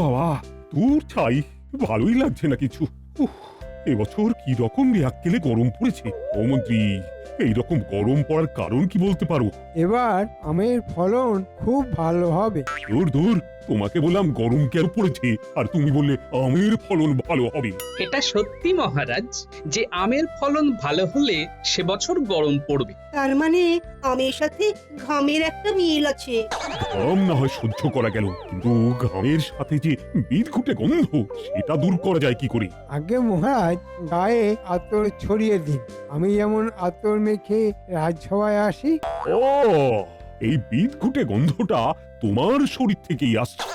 বাবা, দূর ছাই, ভালোই লাগছে না কিছু। উফ, এবছর কি রকম আক্কেলে গরম পড়েছে। ও মন্ত্রী, এইরকম গরম পড়ার কারণ কি বলতে পারো? এবার আমের ফলন খুব ভালো হবে। দূর দূর, তোমাকে বললাম গরম কেন পড়েছে, আর তুমি বললে আমের ফলন ভালো হবে। এটা সত্যি মহারাজ যে আমের ফলন ভালো হলে সে বছর গরম পড়বে। তার মানে আমের সাথে ঘামের একটা মিল আছে। ঘাম না হয় সহ্য করা গেল, কিন্তু ঘামের সাথে যে বিদঘুটে গন্ধ, সেটা দূর করা যায় কি করে? আগে মহারাজ গায়ে আতর ছড়িয়ে দিন। আমি যেমন আতর মেখে রাজসভায় আসি। ও, এই বিদঘুটে গন্ধটা তোমার শরীর থেকেই আসছে।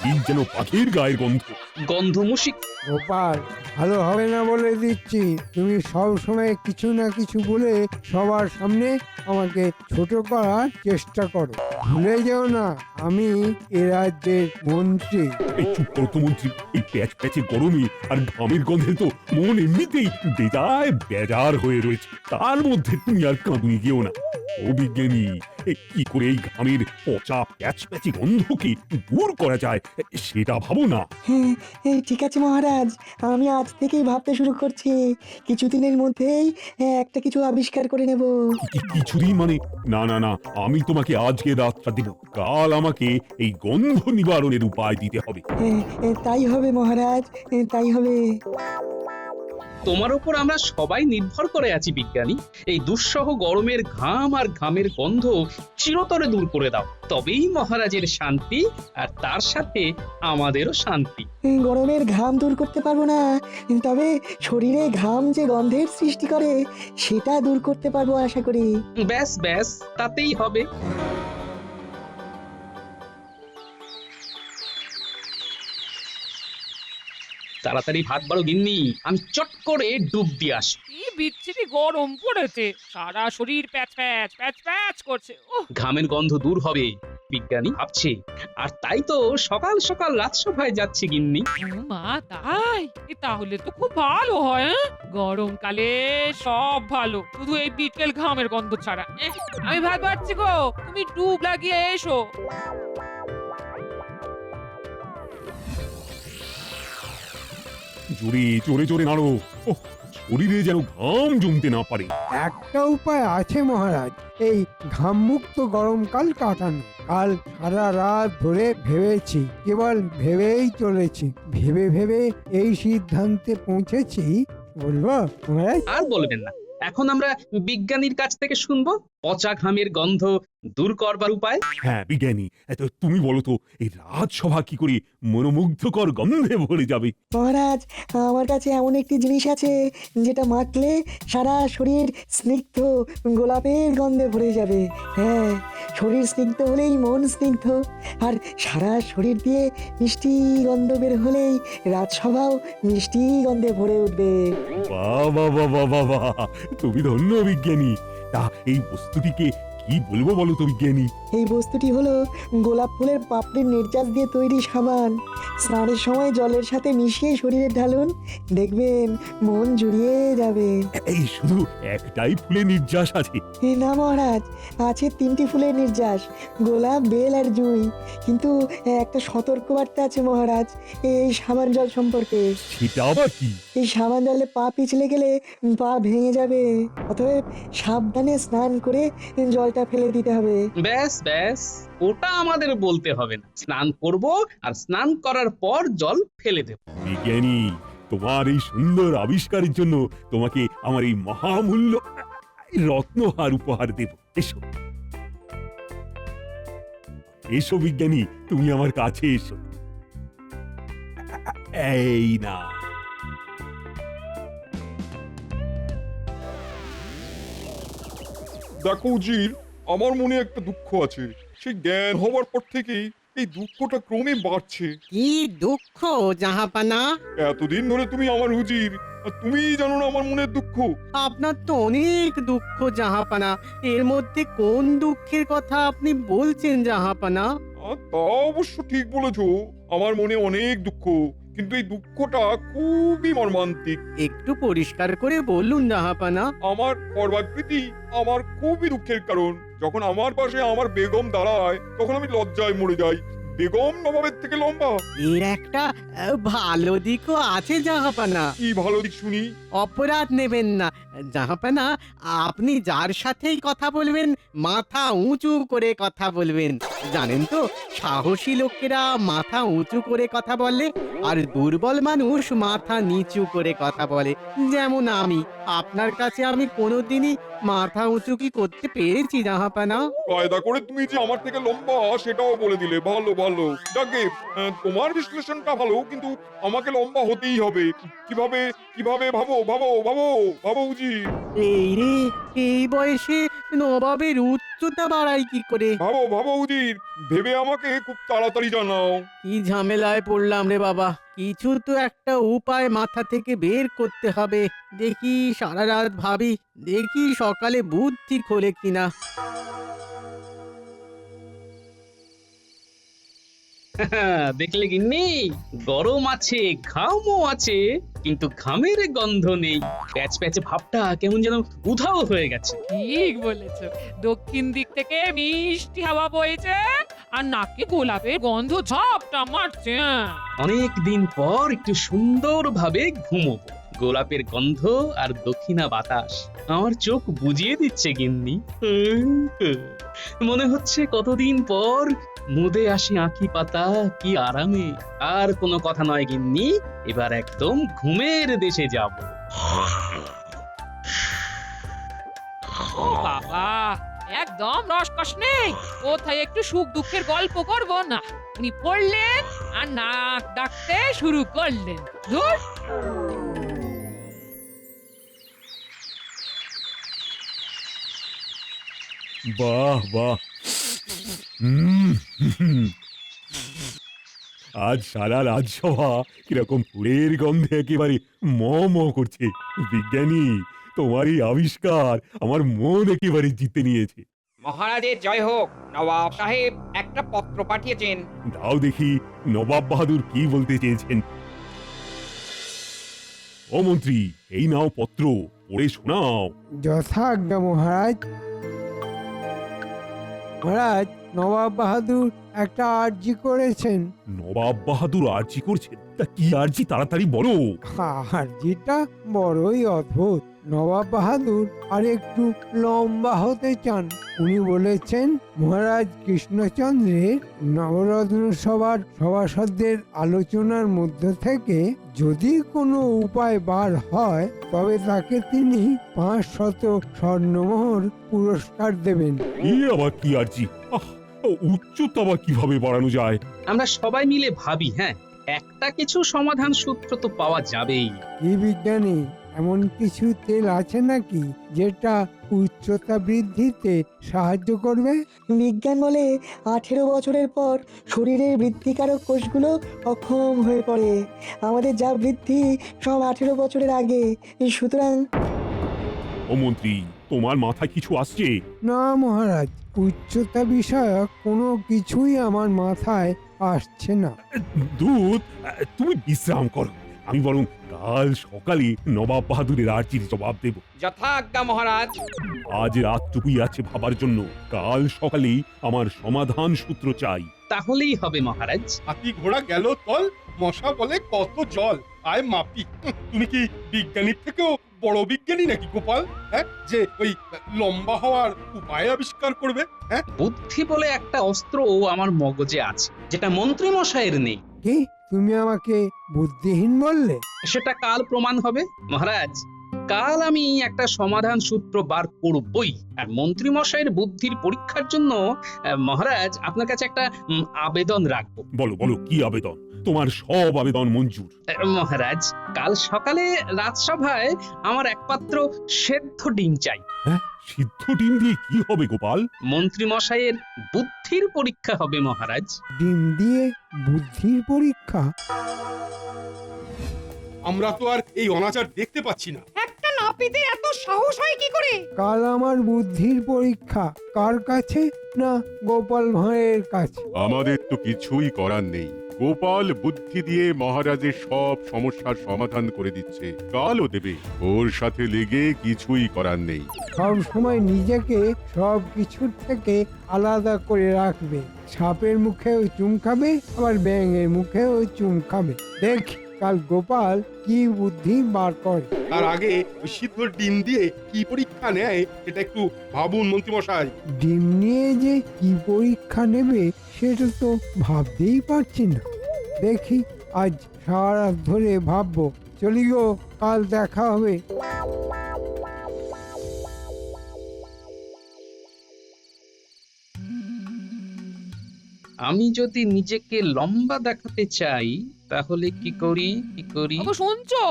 ঠিক যেন পাখির গায়ের গন্ধ। গন্ধমুশিক। গোপাল, ভালো হবে না বলে দিচ্ছি। তুমি সব সময় কিছু না কিছু বলে সবার সামনে আমাকে ছোট করার চেষ্টা করো। ভুলে যেও না আমি এ রাজ্যের মন্ত্রী। এই চুপ করো তো মন্ত্রী, এই প্যাচ প্যাচে গরমে আর ঘামের গন্ধে তো মন এমনিতেই বেজায় বেজার হয়ে রয়েছে, তার মধ্যে তুমি আর কাঁদুনি গেও না। ও বিজ্ঞানী, কি করে এই ঘামের পচা প্যাচ প্যাচে গন্ধকে দূর করা যায় সেটা ভাবো না। হ্যাঁ, এই ঠিক আছে মহারাজ, আমি আজ থেকেই ভাবতে শুরু করছি। কিছুদিনের মধ্যেই একটা কিছু আবিষ্কার করে নেব। কিছুদিন মানে? না না না, আমি তোমাকে আজকে রাতটা দেব, কাল আমাকে এই গন্ধ নিবারণের উপায় দিতে হবে। তাই হবে মহারাজ, তাই হবে। তোমার উপর আমরা সবাই নির্ভর করে আছি বিজ্ঞানী। এই দুঃসহ গরমের ঘাম আর ঘামের গন্ধ চিরতরে দূর করে দাও, তবেই মহারাজের শান্তি, আর তার সাথে আমাদেরও শান্তি। গরমের ঘাম দূর করতে পারবো না, তবে শরীরে ঘাম যে গন্ধের সৃষ্টি করে সেটা দূর করতে পারবো আশা করি। ব্যাস ব্যাস, তাতেই হবে। তাড়াতাড়ি ভাত বাড়ো গিন্নি, আমি চট করে ডুব দিয়ে আসি। কি বিচ্ছিরি গরম পড়েছে, সারা শরীর প্যাচ প্যাচ প্যাচ প্যাচ করছে। ওহ, ঘামের গন্ধ দূর হবে বিজ্ঞানী ভাবছে, আর তাই তো সকাল সকাল রাজসভায় যাচ্ছে গিন্নি। মা তাই? তাহলে তো খুব ভালো হয়। গরমকালে সব ভালো, শুধু এই বিকেল ঘামের গন্ধ ছাড়া। আমি ভাত বাড়ছি গো, তুমি ডুব লাগিয়ে এসো। জোরে জোরে জোরে নাড়ো, ওহ, শরীরে যেন ঘাম জমতে না পারে। একটা উপায় আছে মহারাজ, এই ঘামমুক্ত গরমকাল কাটানো। কাল সারা রাত ধরে ভেবেছি, কেবল ভেবেই চলেছি। ভেবে ভেবে এই সিদ্ধান্তে পৌঁছেছি, বলবো মহারাজ? আর বলবেন না, এখন আমরা বিজ্ঞানীর কাছ থেকে শুনবো পচা ঘামের গন্ধ দূর করবার উপায়। হ্যাঁ বিজ্ঞানী, তো তুমি বলো তো, এই রাজসভা কি করে মনোমুগ্ধকর গন্ধে ভরে যাবে? মহারাজ, আমার কাছে এমন একটি জিনিস আছে যেটা মাখলে সারা শরীর স্নিগ্ধ গোলাপের গন্ধে ভরে যাবে। হ্যাঁ, শরীর স্নিগ্ধ হলেই মন স্নিগ্ধ, আর সারা শরীর দিয়ে মিষ্টি গন্ধ বের হলেই রাজসভাও মিষ্টি গন্ধে ভরে উঠবে। বাহ বাহ বাহ বাহ বাহ বাহ, তুমি ধন্য বিজ্ঞানী। তা এই বস্তুটিকে কি বলবো বলো তো বিজ্ঞানী? এই বস্তুটি হলো গোলাপ ফুলের পাপড়ির নির্যাস দিয়ে তৈরি সাবান। স্নানের সময় জলের সাথে মিশিয়ে শরীরে ঢালুন, দেখবেন মন জুড়িয়ে যাবে। এই শুধু একটাই ফুলের নির্যাস আছে? না মহারাজ, আছে 3টি ফুলের নির্যাস, গোলাপ, বেল আর জুঁই। কিন্তু একটা সতর্কবার্তা আছে মহারাজ এই সাবান জল সম্পর্কে। সেটা আবার কি? এই সাবান জলে পা পিছলে গেলে পা ভেঙে যাবে, অতএব সাবধানে স্নান করে জলটা ফেলে দিতে হবে। ব্যাস ব্যাস, ওটা আমাদের বলতে হবে না। স্নান করব, আর স্নান করার পর জল ফেলে দেব। বিজ্ঞানী, তোমার এই সুন্দর আবিষ্কারের জন্য তোমাকে আমার এই মহামূল্য রত্নহার উপহার দেব। এসো এসো বিজ্ঞানী, তুমি আমার কাছে এসো। এই না, দেখো উজির, আমার মনে একটা দুঃখ আছে। সেই জ্ঞান হবার পর থেকেই এই দুঃখটা ক্রমে বাড়ছে। কি দুঃখ জাহাপানা? এতদিন ধরে তুমি আমার উজির, আর তুমিই জানো না আমার মনের দুঃখ। আপনার তো অনেক দুঃখ জাহাপানা, এর মধ্যে কোন দুঃখের কথা আপনি বলছেন জাহাপানা? তা অবশ্য ঠিক বলেছো, আমার মনে অনেক দুঃখ, কিন্তু এই দুঃখটা খুবই মর্মান্তিক। একটু পরিষ্কার করে বলুন জাহাপানা। আমার সর্বাকৃতি আমার খুবই দুঃখের কারণ। যখন আমার পাশে আমার বেগম দাঁড়ায় তখন আমি লজ্জায় মরে যাই। বেগম নবাবের থেকে লম্বা। এর একটা ভালো দিকও আছে জাহাপানা। কি ভালো দিক শুনি? অপরাধ নেবেন না জাহাপানা, আপনি যার সাথেই কথা বলবেন মাথা উঁচু করে কথা বলবেন। জানেন তো, সাহসী লোকেরা মাথা উঁচু করে কথা বলে আর দুর্বল মানুষ মাথা নিচু করে কথা বলে। যেমন আমি, আপনার কাছে আমি কোনোদিনই মাথা উঁচু কি করতে পেরেছি জাহাপানা? কায়দা করে তুমি যে আমার থেকে লম্বা সেটাও বলে দিলে। ভালো ভালো। যাকে তোমার বিশ্লেষণটা ভালো, কিন্তু আমাকে লম্বা হতেই হবে। কিভাবে কিভাবে ভাবো ভাবো ভাবো ভাবো উজির। এই রে, এই বয়সে নবাবের উচ্চতা বাড়াই কি করে? ভাবো ভাবো উজির, ভেবে আমাকে খুব তাড়াতাড়ি জানাও। কি ঝামেলায় পড়লাম রে বাবা। কিছু তো একটা উপায় মাথা থেকে বের করতে হবে। দেখি সারা রাত ভাবি, দেখি সকালে বুদ্ধি খোলে কিনা। দেখলে গিন্নি, গরম আছে, ঘামও আছে, কিন্তু ঘামের গন্ধ নেই। প্যাচ প্যাচে ভাবটা কেমন যেন উধাও হয়ে গেছে। ঠিক বলেছো, দক্ষিণ দিক থেকে মিষ্টি হাওয়া বইছে আর নাকে গোলাপের গন্ধ ঝাপটা মারছে। অনেক দিন পর একটু সুন্দরভাবে ঘুমোবো। গোলাপের গন্ধ আর দক্ষিণা বাতাস আমার চোখ বুজিয়ে দিচ্ছে গিন্নি। মনে হচ্ছে কতদিন পর মুদে আসি আঁখি পাতা, কি আরামে। আর কোনো কথা নয় গিন্নি, এবার একদম ঘুমের দেশে যাব। ও বাবা, একদম রসকস নেই। কোথায় একটু সুখ দুঃখের গল্প করব না, উনি পড়লেন আর নাক ডাকতে শুরু করলেন। ধুর। বাহ বাহ। হুম, আজ সারা রাজসভা কিরকম ফুলের গন্ধে একেবারে ম ম করছে। বিজ্ঞানী, তোমার এই আবিষ্কার আমার মন একেবারে জিতে নিয়েছে। মহারাজের জয় হোক। নবাব সাহেব একটা পত্র পাঠিয়েছেন। দাও দেখি নবাব বাহাদুর কি বলতে চেয়েছেন। ও মন্ত্রী, এই নাও পত্র, পড়ে শোনাও। যথাজ্ঞা মহারাজ। মহারাজ, নবাব বাহাদুর একটা আর্জি করেছেন। নবাব বাহাদুর আর্জি করছেন? তা কি আর্জি, তাড়াতাড়ি বলো। আর্জিটা বড়ই অদ্ভুত। নবাব বাহাদুর আর একটু লম্বা হতে চান। উনি বলেছেন, মহারাজ কৃষ্ণচন্দ্রের নবরত্ন সভার সভাসদদের আলোচনার মধ্য থেকে যদি কোনো উপায় বার হয় তবে তাকে তিনি 500 স্বর্ণমোহর পুরস্কার দেবেন। এই আবার কি আর্জি? উচ্চতা আবার কিভাবে বাড়ানো যায়? আমরা সবাই মিলে ভাবি। হ্যাঁ, একটা কিছু সমাধান সূত্র তো পাওয়া যাবেই। কি বিজ্ঞানী, এমন কিছু তেল আছে নাকি যেটা উচ্চতা বৃদ্ধিতে সাহায্য করবে? বিজ্ঞান বলে 18 বছরের পর শরীরের বৃদ্ধিকারক কোষগুলো অক্ষম হয়ে পড়ে। আমাদের যা বৃদ্ধি সব 18 বছরের আগে। সুতরাং ও মন্ত্রী, তোমার মাথায় কিছু আসছে? না মহারাজ, উচ্চতা বিষয়ক কোনো কিছুই আমার মাথায় আসছে না। দুধ, তুমি বিশ্রাম করো। আমি বরং কাল সকালে নবাব বাহাদুরের আর্জির জবাব দেব। যথাজ্ঞা মহারাজ। আজ রাতটুকুই আছে ভাবার জন্য। কাল সকালে আমার সমাধান সূত্র চাই। তাহলেই হবে মহারাজ। হাতি ঘোড়া গেল তল, মশা বলে কত জল। আয় মাপি। তুমি কি বিজ্ঞানীর থেকেও বড় বিজ্ঞানী নাকি গোপাল? হ্যাঁ, যে ওই লম্বা হওয়ার উপায় আবিষ্কার করবে? হ্যাঁ, বুদ্ধি বলে একটা অস্ত্র আমার মগজে আছে, যেটা মন্ত্রী মশাইয়ের নেই। কি, তুমি আমাকে বুদ্ধিহীন বললে? সেটা কাল প্রমাণ হবে মহারাজ। কাল আমি একটা সমাধান সূত্র বার করবই। আর মন্ত্রী মশাইয়ের বুদ্ধির পরীক্ষার জন্য মহারাজ আপনার কাছে একটা আবেদন রাখবো। বলো বলো, কি আবেদন? তোমার সব আবেদন মঞ্জুর। মহারাজ, কাল সকালে রাজসভায় আমার একমাত্র সেদ্ধ ডিম চাই। হ্যাঁ, সিদ্ধ ডিম দিয়ে কি হবে গোপাল? মন্ত্রী মশাইয়ের বুদ্ধির পরীক্ষা হবে মহারাজ। ডিম দিয়ে বুদ্ধির পরীক্ষা? আমরা তো আর এই অনাচার দেখতে পাচ্ছি না। একটা নাপিতে এত সাহস হয় কি করে? কাল আমার বুদ্ধির পরীক্ষা কার কাছে? না গোপাল ভাঁড়ের কাছে। আমাদের তো কিছুই করার নেই। গোপাল বুদ্ধি দিয়ে মহারাজের সব সমস্যার সমাধান করে দিচ্ছে, কালও দেবে। ওর সাথে লেগে কিছুই করার নেই। সব সময় নিজেকে সব কিছুর থেকে আলাদা করে রাখবে, সাপের মুখেও চুম খাবে, আবার ব্যাঙের মুখেও চুম খাবে। দেখ কাল গোপাল কি বুদ্ধি বার করে। তার আগে ওই সিদ্ধ ডিম দিয়ে কি পরীক্ষা নেয় সেটা একটু ভাবুন মন্ত্রীমশাই। ডিম নিয়ে যে কি পরীক্ষা নেবে সেটা তো ভাবতেই পারছি না। দেখি আজ সারা রাত ধরে ভাববো। চলি গো, কাল দেখা হবে। আমি যদি নিজেকে লম্বা দেখাতে চাই তাহলে কি করি? ওগো শুনছো,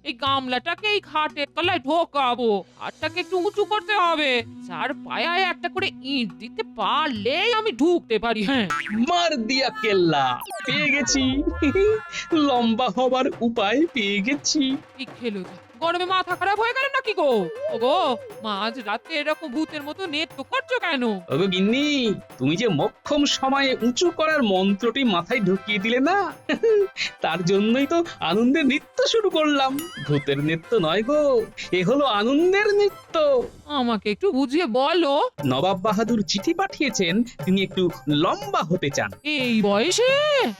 এই গামলাটাকে এই খাটের তলায় ঢোকাবো, হাতটাকে একটু উঁচু করতে হবে, চার পায়ায় একটা করে ইট দিতে পারলেই আমি ঢুকতে পারি। হ্যাঁ, মার দিয়া কেল্লা, পেয়ে গেছি। লম্বা হবার উপায় পেয়ে গেছি। কি খেলো যা, গরমে মাথা খারাপ হয়ে গেল নাকি গো? ওগো মাঝ রাতে এরকম ভূতের মতো নেত্য করছো কেন? ওগো গিন্নি, তুমি যে মোক্ষম সময়ে উঁচু করার মন্ত্রটি মাথায় ঢুকিয়ে দিলে না, তার জন্যই তো আনন্দের নৃত্য শুরু করলাম। ভূতের নৃত্য নয় গো, এ হলো আনন্দের নৃত্য। আমাকে একটু বুঝিয়ে বলো। নবাব বাহাদুর চিঠি পাঠিয়েছেন, তিনি একটু লম্বা হতে চান। এই বয়সে?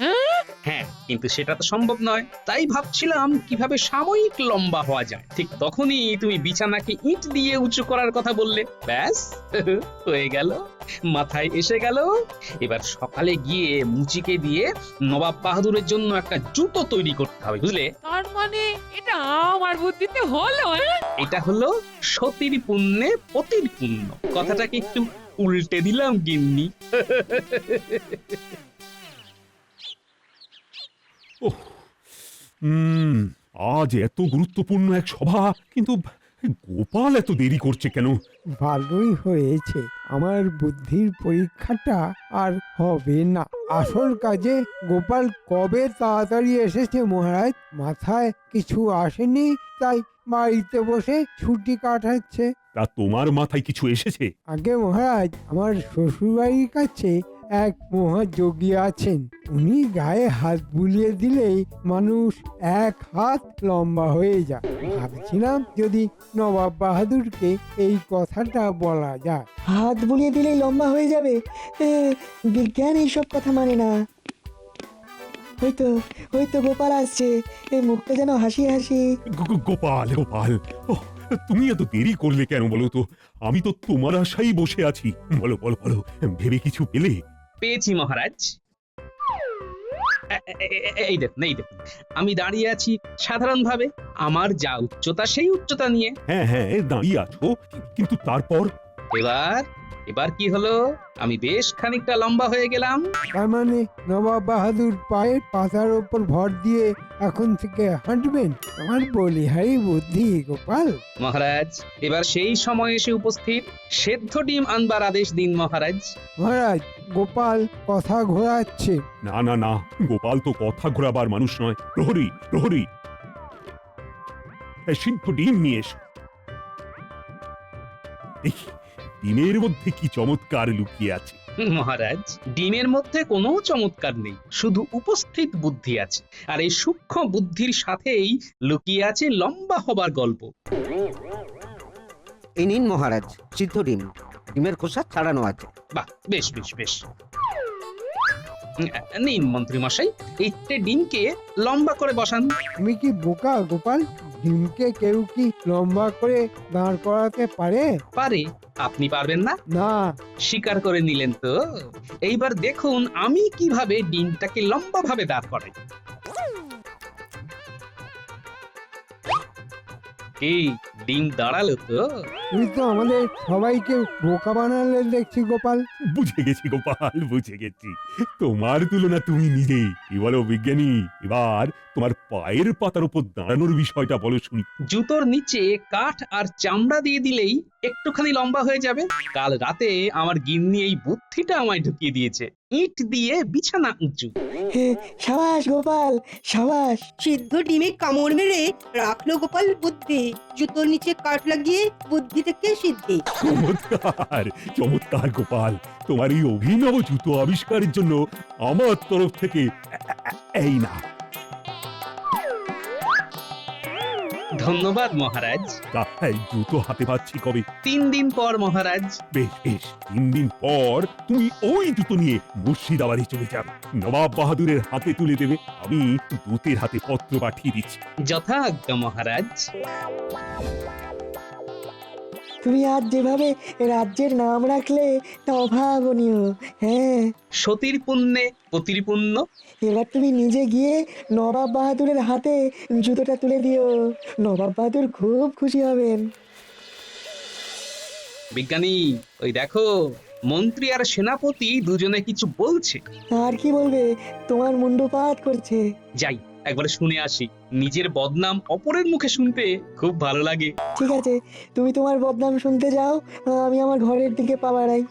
হ্যাঁ, হ্যাঁ, কিন্তু সেটা তো সম্ভব নয়। তাই ভাবছিলাম কিভাবে সাময়িক লম্বা হওয়া যায়। ঠিক তখনই তুমি বিছানাকে ইট দিয়ে উঁচু করার কথা বললে, ব্যাস হয়ে গেল, মাথায় এসে গেল। এবার সকালে গিয়ে মুচিকে দিয়ে নবাব বাহাদুরের জন্য একটা জুতো তৈরি করতে হবে, বুঝলে? তার মানে এটা আমার বুদ্ধিতে হলো? এটা হলো সতীর পুণ্যে পতির পুণ্য। কথাটাকে একটু উল্টে দিলাম গিন্নি। আজ এত গুরুত্বপূর্ণ এক সভা, কিন্তু গোপাল এত দেরি করছে কেন? ভালোই হয়েছে, আমার বুদ্ধির পরীক্ষাটা আর হবে না। আসল কাজে গোপাল কবে তাড়াতাড়ি এসেছে মহারাজ, মাথায় কিছু আসেনি, তাই বাড়িতে বসে ছুটি কাটাচ্ছে। তা তোমার মাথায় কিছু এসেছে? আগে মহারাজ, আমার শ্বশুরবাড়ির কাছে এক মহাযোগী আছেন, উনি গায়ে হাত বুলিয়ে দিলেই মানুষ এক হাত লম্বা হয়ে যায়। ভাবছিলাম যদি নবাব বাহাদুরকে এই কথাটা বলা যায়। হাত বুলিয়ে দিলেই লম্বা হয়ে যাবে? বিজ্ঞান এইসব কথা মানে না। হয়তো গোপাল আসছে, এই মুখটা যেন হাসি হাসি। গোপাল, গোপাল, ওহ, তুমি এত দেরি করলে কেন বলো তো? আমি তো তোমার আশাই বসে আছি। বলো বলো বলো, ভেবে কিছু পেলে? পেয়েছি মহারাজ। এই দেখুন, আমি দাঁড়িয়ে আছি সাধারণভাবে, আমার যা উচ্চতা সেই উচ্চতা নিয়ে। হ্যাঁ হ্যাঁ, দাঁড়িয়ে আছো, কিন্তু তারপর? এবার কি হলো? আমি বেশ খানিকটা লম্বা হয়ে গেলাম। তার মানে নবাব বাহাদুর পায়ের পাতার ওপর ভর দিয়ে এখন থেকে হাঁটবেন? আমার বলিহারি বুদ্ধি গোপাল। মহারাজ, এবার সেই সময় এসে উপস্থিত। সেদ্ধ ডিম আনবার আদেশ দিন মহারাজ। মহারাজ, গোপাল কথা ঘোরাচ্ছে। না না না, গোপাল তো কথা ঘোরাবার মানুষ নয়। প্রহরী, প্রহরী, সিদ্ধ ডিম নিয়ে এসো। দেখি ডিমের মধ্যে কি চমৎকার লুকিয়ে আছে। মহারাজ, ডিমের মধ্যে কোনো চমৎকার নেই, শুধু উপস্থিত বুদ্ধি আছে। আর এই সূক্ষ্ম বুদ্ধির সাথেই লুকিয়ে আছে লম্বা হবার গল্প। এই নিন মহারাজ, সিদ্ধ ডিম, ডিমের খোসা ছাড়ানো আছে। বাহ, বেশ বেশ বেশ। নিন মন্ত্রী মশাই, এই ডিমকে লম্বা করে বসান। তুমি কি বোকা গোপাল? ডিমকে কেউ কি লম্বা করে দাঁড় করাতে পারে? পারে, আপনি পারবেন না? না। স্বীকার করে নিলেন তো? এইবার দেখুন আমি কিভাবে ডিমটাকে লম্বা ভাবে দাঁড় করাই। কি ডিম দাঁড়ালো তো? তুমি তো আমাদের সবাইকে বোকা বানালে দেখছি গোপাল। বুঝে গেছি গোপাল, বুঝে গেছি। তোমার তুলনা তুমি নিজেই। কি বলো বিজ্ঞানী, এবার তোমার পায়ের পাতার উপর দাঁড়ানোর বিষয়টা বলো শুনি। জুতোর নিচে কাঠ আর চামড়া দিয়ে দিলেই একটুখানি লম্বা হয়ে যাবে। কাল রাতে আমার গিন্নি এই বুদ্ধিটা আমায় ঢুকিয়ে দিয়েছে। ইট দিয়ে বিছানা উঁচু। সাবাস গোপাল, সাবাস। সিদ্ধ ডিমে কামড় মেরে রাখলো গোপাল বুদ্ধি, জুতোর নিচে কাঠ লাগিয়ে বুদ্ধি থেকে সিদ্ধি। চমৎকার, চমৎকার গোপাল। তোমার এই অভিনব জুতো আবিষ্কারের জন্য আমার তরফ থেকে এই না। ধন্যবাদ মহারাজ। তা এই দ্রুত হাতে পাচ্ছি কবে? 3 দিন পর মহারাজ। বেশ বেশ, 3 দিন পর তুমি ওই দুটো নিয়ে মুর্শিদাবাদে চলে যাবে, নবাব বাহাদুরের হাতে তুলে দেবে। আমি দূতের হাতে পত্র পাঠিয়ে দিচ্ছি। যথা আজ্ঞা মহারাজ। তুমি আজ যেভাবে রাজ্যের নাম রাখলে তা অভাবনীয়। হ্যাঁ, সতীর পুণ্যে পতির পুণ্য। এবার তুমি নিজে গিয়ে নবাব বাহাদুরের হাতে জুতোটা তুলে দিও। নবাব বাহাদুর খুব খুশি হবেন। বিজ্ঞানী, ওই দেখো মন্ত্রী আর সেনাপতি দুজনে কিছু বলছে। আর কি বলবে, তোমার মুন্ডুপাত করছে। যাই একবার শুনে আসি। নিজের বদনাম অপরের মুখে শুনতে খুব ভালো লাগে। ঠিক আছে, তুমি তোমার বদনাম শুনতে যাও, আমি আমার ঘরের দিকে পা বাড়াই।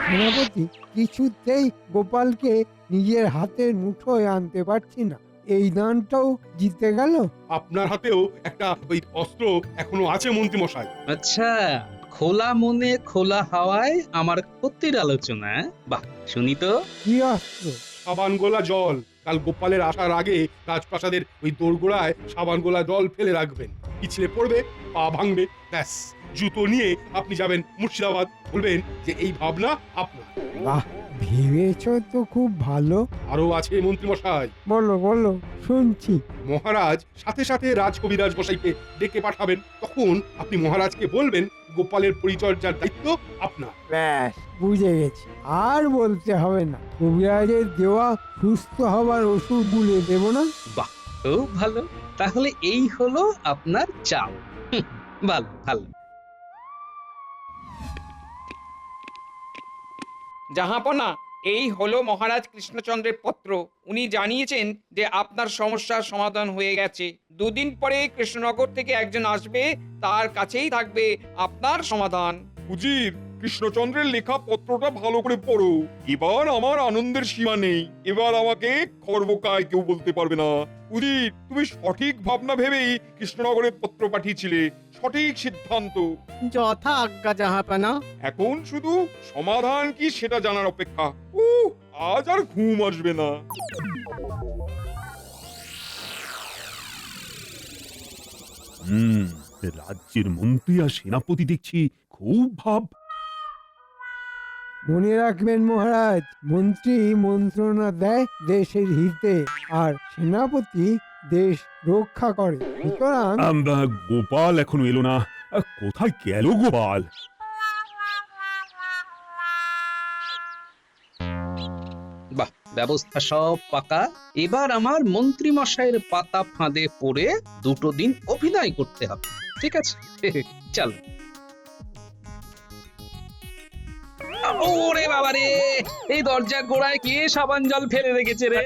সেনাপতি, কিছুতেই গোপালকে নিজের হাতের মুঠোয় আনতে পারছি না। এই দানটাও জিতে গেল। আপনার হাতেও একটা ওই অস্ত্র এখনো আছে মন্ত্রী মশাই। আচ্ছা, খোলা মনে খোলা হাওয়ায় আমার ক্ষতির আলোচনা। বাহ, শুনি তো। কি অস্ত্র? সাবান গোলা জল। কাল গোপালের আসার আগে রাজপ্রাসাদের ওই দোরগোড়ায় সাবান গোলা জল ফেলে রাখবেন। পিছলে পড়বে, পা ভাঙবে, ব্যাস জুতো নিয়ে আপনি যাবেন মুর্শিদাবাদ। বলবেন যে এই ভাবনা আপনার। বাহ, ভেবেছো তো খুব ভালো। আরো আছে মন্ত্রী মশাই। বলো বলো, শুনছি। মহারাজ সাথে সাথে রাজকবিরাজ মশাইকে ডেকে পাঠাবেন। তখন আপনি মহারাজকে বলবেন গোপালের পরিচর্যার দায়িত্ব আপনার। ব্যাস, বুঝে গেছি, আর বলতে হবে না। কবিরাজের দেওয়া সুস্থ হবার ওষুধ গুলে দেব না। বাহ, খুব ভালো। তাহলে এই হলো আপনার চাল। ভালো ভালো। জাহাপনা, এই হলো মহারাজ কৃষ্ণচন্দ্রের পত্র। উনি জানিয়েছেন যে আপনার সমস্যার সমাধান হয়ে গেছে। 2 দিন পরে কৃষ্ণনগর থেকে একজন আসবে, তার কাছেই থাকবে আপনার সমাধান। উজির, কৃষ্ণচন্দ্রের লেখা পত্রটা ভালো করে পড়ো। এবার আমার আনন্দের সীমা নেই। এবার আমাকে খর্বকায় কেউ বলতে পারবে না। উজির, তুমি সঠিক ভাবনা ভেবেই কৃষ্ণনগরে পত্র পাঠিয়েছিলে। সঠিক সিদ্ধান্ত। যথা আজ্ঞা জাহাপানা। এখন শুধু সমাধান কি সেটা জানার অপেক্ষা। আজ আর ঘুম আসবে না। রাজ্যের মন্ত্রী আর সেনাপতি দেখছি খুব ভাব। মনে রাখবেন মহারাজ, মন্ত্রী মন্ত্রণা দেয় দেশের হিতে, আর সেনাপতি দেশ রক্ষা করে। সুতরাং গোপাল এখনো এলো না। কোথায় গেল গোপাল? বাহ, ব্যবস্থা সব পাকা। এবার আমার মন্ত্রী মশাইয়ের পাতা ফাঁদে পড়ে 2 দিন অভিনয় করতে হবে। ঠিক আছে, চল। ওরে বাবা রে, এই দরজার গোড়ায় কে সাবান জল ফেলে রেখেছে রে?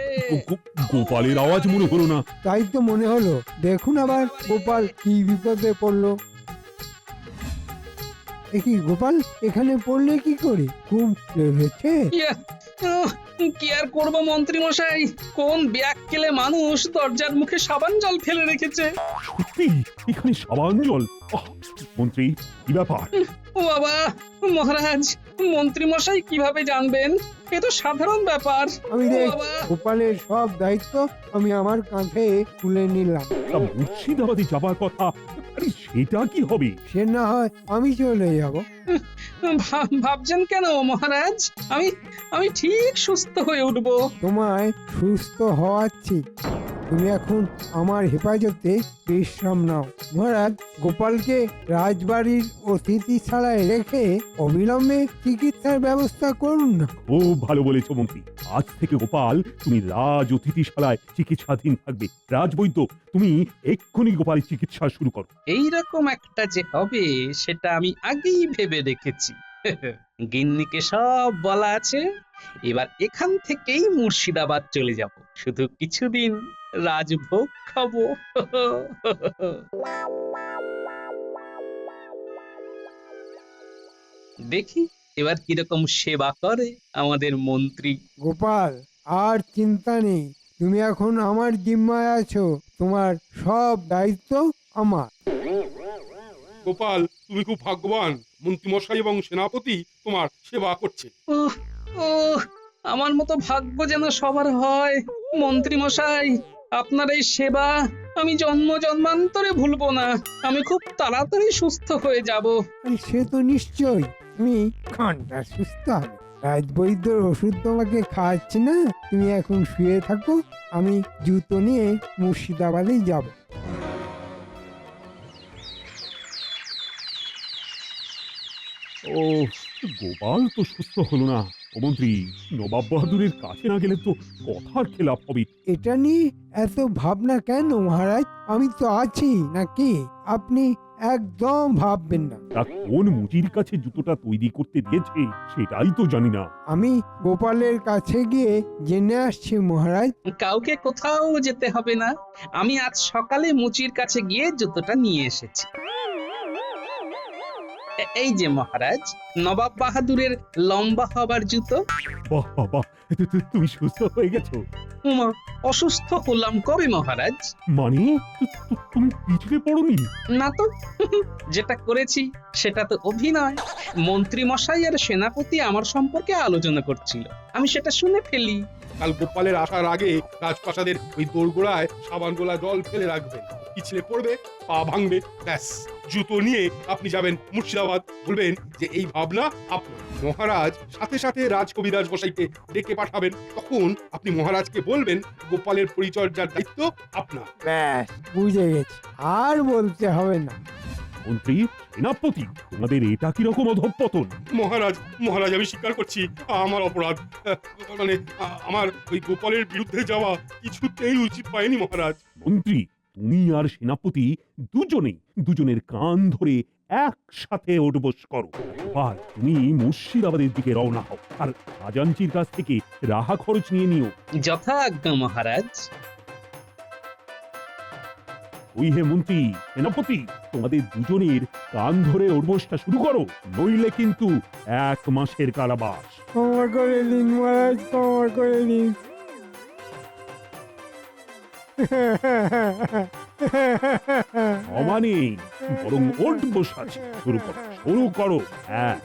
গোপালের আওয়াজ মনে হলো না। তাই তো মনে হলো। দেখুন আবার গোপাল কি বিপদে পড়লো। কি গোপাল এখানে পড়লে কি করে? খুব লেগেছে? কি আর করবো মন্ত্রী মশাই, কোন ব্যাককেলে মানুষ দরজার মুখে সাবান জল ফেলে রেখেছে। সত্যি এখানে সাবান জল? মন্ত্রী, কি ব্যাপার? ও বাবা, মহারাজ, মন্ত্রী মশাই কিভাবে জানবেন? এ তো সাধারণ ব্যাপার। আমি গোপালের সব দায়িত্ব আমি আমার কাঁধে তুলে নিলাম। মুর্শিদাবাদে যাবার কথা, সেটা কি হবে? সে না হয় আমি চলে যাব। ভাবছেন কেন মহারাজ? আমি ঠিক সুস্থ হয়ে উঠবো। তোমায় সুস্থ হওয়াচ্ছি। তুমি এখন আমার হেফাজতে বিশ্রাম নাও। মহারাজ, গোপালকে রাজবাড়ির অতিথিশালায় রেখে অবিলম্বে চিকিৎসার ব্যবস্থা করুন না। খুব ভালো বলেছো মন্ত্রী। আজ থেকে গোপাল তুমি রাজ অতিথিশালায় চিকিৎসাধীন থাকবে। রাজবৈদ্য, তুমি এক্ষুনি গোপালের চিকিৎসা শুরু করো। এইরকম একটা যে হবে সেটা আমি আগেই ভেবে রেখেছি। গিন্নিকে সব বলা আছে। এবার এখান থেকেই মুর্শিদাবাদ চলে যাব, শুধু কিছুদিন রাজভোগ খাবো। দেখি এবার কিরকম সেবা করে আমাদের মন্ত্রী। গোপাল, আর চিন্তা নেই। তুমি এখন আমার জিম্মায় আছো। তোমার সব দায়িত্ব আমার। গোপাল, তুমি খুব ভাগ্যবান। মন্ত্রী মশাই এবং সেনাপতি তোমার সেবা করছে। আমার মতো ভাগ্য যেন সবার হয়। মন্ত্রী মশাই, আপনার এই সেবা আমি জন্ম জন্মান্তরে ভুলবো না। আমি খুব তাড়াতাড়ি সুস্থ হয়ে যাব। আরে সে তো নিশ্চয় তুমি ঘন্টা সুস্থ হবে। রাজবৈদ্যর ওষুধ তোমাকে খাওয়াচ্ছে না, তুমি এখন শুয়ে থাকো, আমি জুতো নিয়ে মুর্শিদাবাদে যাব। ও, গোপাল তো সুস্থ হলো না। ও মন্ত্রী, নবাব বাহাদুরের কাছে না গেলে তো কথার খেলাপ হবে। এটা নিয়ে এত ভাবনা কেন মহারাজ? আমি তো আছি নাকি? আপনি একদম ভাববেন না। তা কোন মুচির কাছে জুতোটা তৈরি করতে দিয়েছে সেটাই তো জানি না। আমি গোপালের কাছে গিয়ে জেনে আসছি মহারাজ। কাউকে কোথাও যেতে হবে না। আমি আজ সকালে মুচির কাছে গিয়ে জুতোটা নিয়ে এসেছি। এই যে মহারাজ, নবাব বাহাদুরের লম্বা হবার জুতো। বাহ বাহ বাহ, তুমি সুস্থ হয়ে গেছো? উমা, অসুস্থ হলাম কবে মহারাজ? মানে তুমি পিছলে পড়োনি? না তো, যেটা করেছি সেটা তো অভিনয়। মন্ত্রী মশাই আর সেনাপতি আমার সম্পর্কে আলোচনা করছিল, আমি সেটা শুনে ফেলি। কাল গোপালের আসার আগে রাজপ্রাসাদের ওই দোরগোড়ায় সাবান গোলা জল ফেলে রাখবেন। পিছলে পড়বে, পা ভাঙবে, ব্যাস জুতো নিয়ে আপনি যাবেন মুর্শিদাবাদ। বলবেন যে এই ভাবনা আপনার। মহারাজ সাথে সাথে রাজকবিরাজ মশাইকে ডেকে পাঠাবেন। তখন আপনি মহারাজকে বলবেন গোপালের পরিচর্যার দায়িত্ব আপনার। ব্যাস বুঝে গেছি, আর বলতে হবে না। মন্ত্রী, সেনাপতি, তোমাদের এটা কিরকম অধঃপতন? মহারাজ মহারাজ আমি স্বীকার করছি আমার অপরাধ। মানে আমার ওই গোপালের বিরুদ্ধে যাওয়া কিছুতেই উচিত পায়নি মহারাজ। মন্ত্রী, তুমি আর সেনাপতি দুজনের কান ধরে একসাথে ওঠবস করো। আর তুমি মুর্শিদাবাদের দিকে রওনা হও, আর খাজাঞ্চির কাছ থেকে রাহা খরচ নিয়ে নিও। যথা আজ্ঞা মহারাজ। ওই হে মন্ত্রী, সেনাপতি, তোমাদের দুজনের কান ধরে ওঠবসটা শুরু করো, নইলে কিন্তু 1 মাসের কারাবাস। ক্ষমা করে দিন মহারাজ, ক্ষমা করে দিন। ক্ষমা নেই, বরং ওঠবস আছে। শুরু করো, হ্যাঁ।